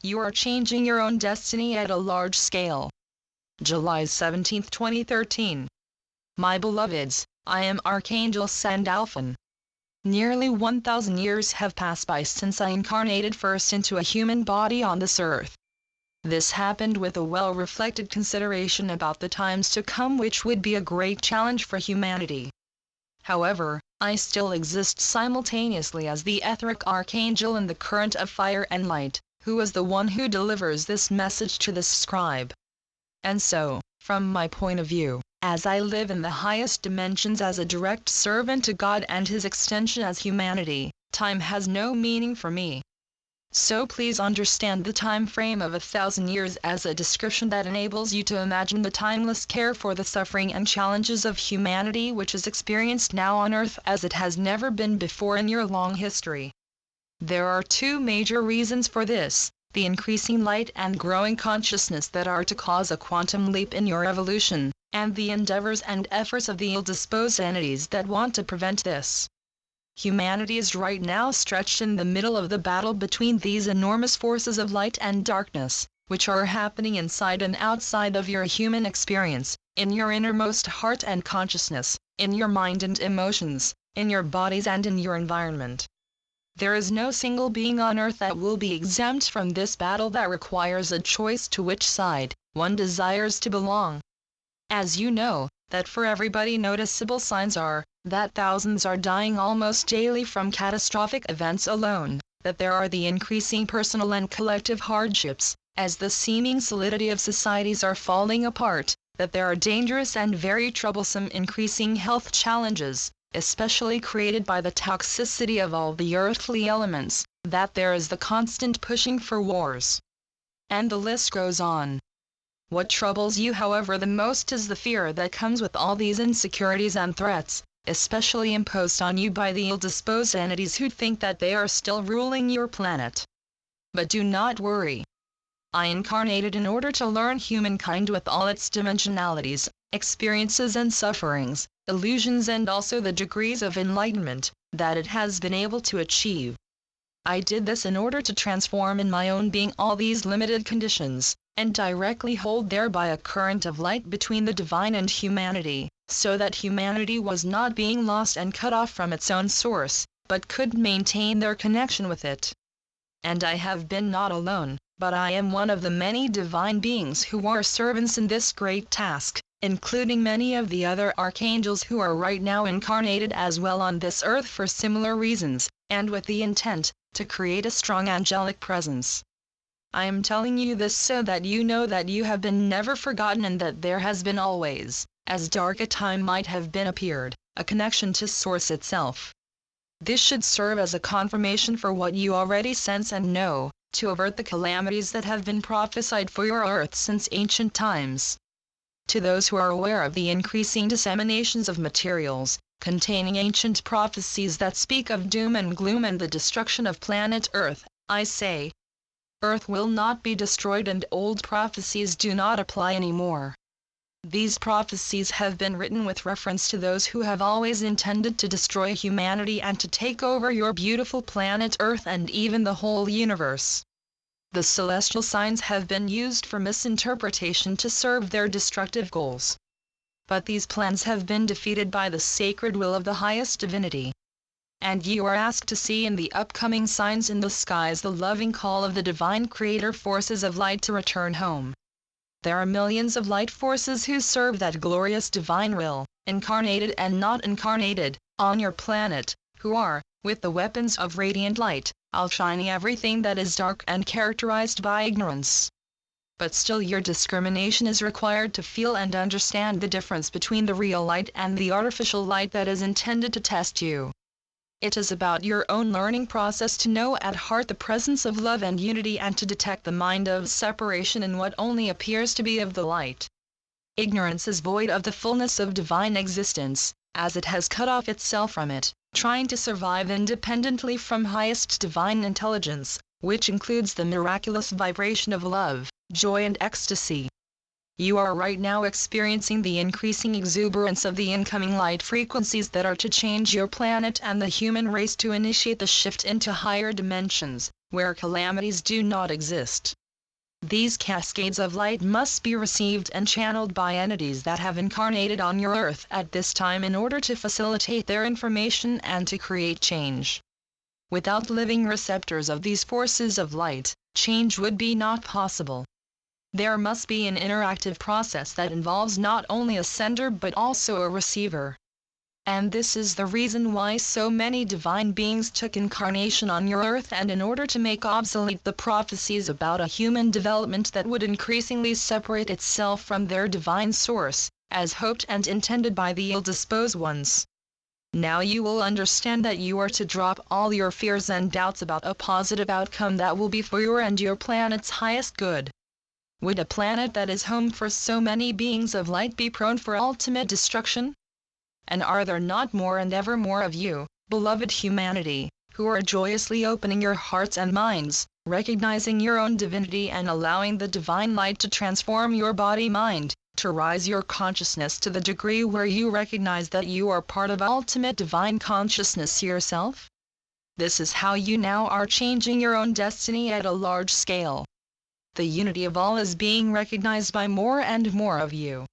You are changing your own destiny at a large scale. July 17, 2013. My beloveds, I am Archangel Sandalphon. Nearly 1,000 years have passed by since I incarnated first into a human body on this earth. This happened with a well-reflected consideration about the times to come, which would be a great challenge for humanity. However, I still exist simultaneously as the etheric archangel in the current of fire and light, who is the one who delivers this message to the scribe. And so, from my point of view, as I live in the highest dimensions as a direct servant to God and His extension as humanity, time has no meaning for me. So please understand the time frame of 1,000 years as a description that enables you to imagine the timeless care for the suffering and challenges of humanity which is experienced now on Earth as it has never been before in your long history. There are two major reasons for this: the increasing light and growing consciousness that are to cause a quantum leap in your evolution, and the endeavors and efforts of the ill-disposed entities that want to prevent this. Humanity is right now stretched in the middle of the battle between these enormous forces of light and darkness, which are happening inside and outside of your human experience, in your innermost heart and consciousness, in your mind and emotions, in your bodies and in your environment. There is no single being on earth that will be exempt from this battle that requires a choice to which side one desires to belong. As you know, that for everybody noticeable signs are, that thousands are dying almost daily from catastrophic events alone, that there are the increasing personal and collective hardships, as the seeming solidity of societies are falling apart, that there are dangerous and very troublesome increasing health challenges, especially created by the toxicity of all the earthly elements, that there is the constant pushing for wars. And the list goes on. What troubles you, however, the most is the fear that comes with all these insecurities and threats, especially imposed on you by the ill-disposed entities who think that they are still ruling your planet. But do not worry. I incarnated in order to learn humankind with all its dimensionalities, experiences and sufferings, illusions and also the degrees of enlightenment that it has been able to achieve. I did this in order to transform in my own being all these limited conditions, and directly hold thereby a current of light between the divine and humanity, so that humanity was not being lost and cut off from its own source, but could maintain their connection with it. And I have been not alone, but I am one of the many divine beings who are servants in this great task, including many of the other archangels who are right now incarnated as well on this earth for similar reasons, and with the intent to create a strong angelic presence. I am telling you this so that you know that you have been never forgotten and that there has been always, as dark a time might have been appeared, a connection to Source itself. This should serve as a confirmation for what you already sense and know, to avert the calamities that have been prophesied for your earth since ancient times. To those who are aware of the increasing disseminations of materials, containing ancient prophecies that speak of doom and gloom and the destruction of planet Earth, I say, Earth will not be destroyed and old prophecies do not apply anymore. These prophecies have been written with reference to those who have always intended to destroy humanity and to take over your beautiful planet Earth and even the whole universe. The celestial signs have been used for misinterpretation to serve their destructive goals. But these plans have been defeated by the sacred will of the highest divinity. And you are asked to see in the upcoming signs in the skies the loving call of the divine creator forces of light to return home. There are millions of light forces who serve that glorious divine will, incarnated and not incarnated, on your planet, who are, with the weapons of radiant light, outshining everything that is dark and characterized by ignorance. But still your discrimination is required to feel and understand the difference between the real light and the artificial light that is intended to test you. It is about your own learning process to know at heart the presence of love and unity and to detect the mind of separation in what only appears to be of the light. Ignorance is void of the fullness of divine existence, as it has cut off itself from it, trying to survive independently from highest divine intelligence, which includes the miraculous vibration of love, joy and ecstasy. You are right now experiencing the increasing exuberance of the incoming light frequencies that are to change your planet and the human race to initiate the shift into higher dimensions, where calamities do not exist. These cascades of light must be received and channeled by entities that have incarnated on your Earth at this time in order to facilitate their information and to create change. Without living receptors of these forces of light, change would be not possible. There must be an interactive process that involves not only a sender but also a receiver. And this is the reason why so many divine beings took incarnation on your Earth, and in order to make obsolete the prophecies about a human development that would increasingly separate itself from their divine source, as hoped and intended by the ill-disposed ones. Now you will understand that you are to drop all your fears and doubts about a positive outcome that will be for your and your planet's highest good. Would a planet that is home for so many beings of light be prone for ultimate destruction? And are there not more and ever more of you, beloved humanity, who are joyously opening your hearts and minds, recognizing your own divinity and allowing the divine light to transform your body-mind, to rise your consciousness to the degree where you recognize that you are part of ultimate divine consciousness yourself? This is how you now are changing your own destiny at a large scale. The unity of all is being recognized by more and more of you.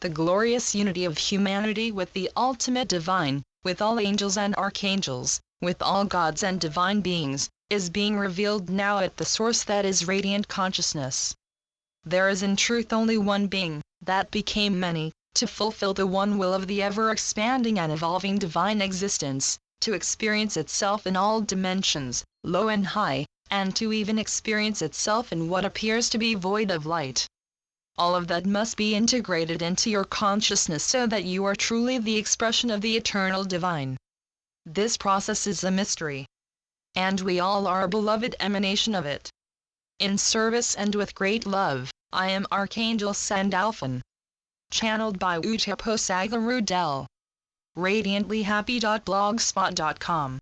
The glorious unity of humanity with the ultimate divine, with all angels and archangels, with all gods and divine beings, is being revealed now at the source that is radiant consciousness. There is in truth only one being, that became many, to fulfill the one will of the ever-expanding and evolving divine existence, to experience itself in all dimensions, low and high, and to even experience itself in what appears to be void of light. All of that must be integrated into your consciousness so that you are truly the expression of the eternal divine. This process is a mystery. And we all are a beloved emanation of it. In service and with great love, I am Archangel Sandalphon. Channeled by posegga-rudel. Radiantlyhappy.blogspot.com